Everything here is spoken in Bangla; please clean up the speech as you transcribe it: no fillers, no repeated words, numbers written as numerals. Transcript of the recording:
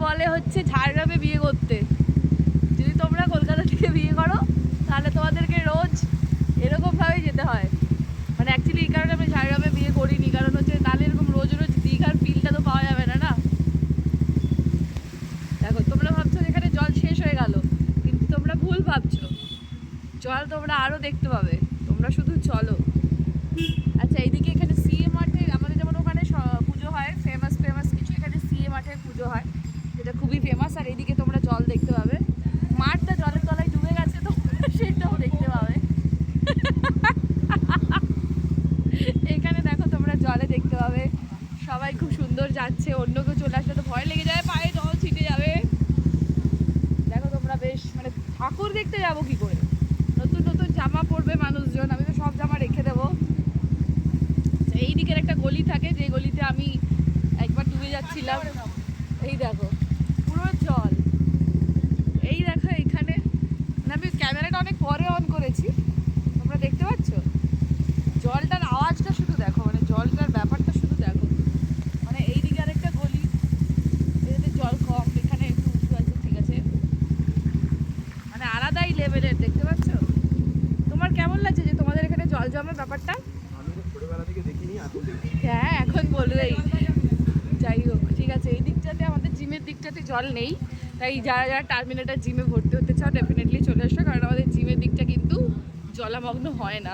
বলে হচ্ছে ঝাড়গ্রামে বিয়ে করতে। যদি তোমরা কলকাতা থেকে বিয়ে করো তাহলে তোমাদেরকে রোজ এরকমভাবেই যেতে হয়। মানে অ্যাকচুয়ালি এই কারণে আমি ঝাড়গ্রামে বিয়ে করিনি, কারণ হচ্ছে তাহলে এরকম রোজ রোজ দীঘার ফিলটা তো পাওয়া যাবে না। না দেখো, তোমরা ভাবছো যেখানে জল শেষ হয়ে গেল, কিন্তু তোমরা ভুল ভাবছো। জল তোমরা আরও দেখতে পাবে, তোমরা শুধু চলো। আচ্ছা, এইদিকে এখানে সিএ মাঠে আমাদের যেমন ওখানে পুজো হয়, ফেমাস কিছু, এখানে সিএ মাঠের পুজো হয় যেটা খুবই ফেমাস। আর এইদিকে তোমরা জল দেখতে পাবে, মাঠটা জলের তলায় ডুবে গেছে, তো সেটাও দেখতে পাবে। এখানে দেখো তোমরা জলে দেখতে পাবে সবাই খুব সুন্দর যাচ্ছে, অন্য কেউ চলে আসলে তো ভয় লেগে যায়, পায়ে জল ছিটে যাবে। দেখো তোমরা বেশ, মানে ঠাকুর দেখতে যাবো কি করে, নতুন নতুন জামা পরবে মানুষজন, আমি তো সব জামা রেখে দেবো। এই দিকের একটা গলি থাকে, যে গলিতে আমি একবার ডুবে যাচ্ছিলাম। এই দেখো পুরো জল। এই দেখো এখানে, মানে আমি ক্যামেরাটা অনেক পরে অন করেছি, তোমরা দেখতে পাচ্ছ জলটার আওয়াজটা শুধু দেখো, মানে জলটার ব্যাপারটা শুধু দেখো। মানে এই দিকে আরেকটা গলি, এতে জল কম, এখানে একটু উঁচু আছে, ঠিক আছে, মানে আলাদাই লেভেলের, দেখতে পাচ্ছ। তোমার কেমন লাগছে যে তোমাদের এখানে জল জমার ব্যাপারটা? হ্যাঁ, এখন বলবেই। যাই হোক, ঠিক আছে, এই দিকটাতে আমাদের জিমের দিকটাতে জল নেই, তাই যারা যারা টার্মিনেটার জিমে ভর্তি হতে চাও ডেফিনেটলি চলে আসো, কারণ আমাদের জিমের দিকটা কিন্তু জলামগ্ন হয় না।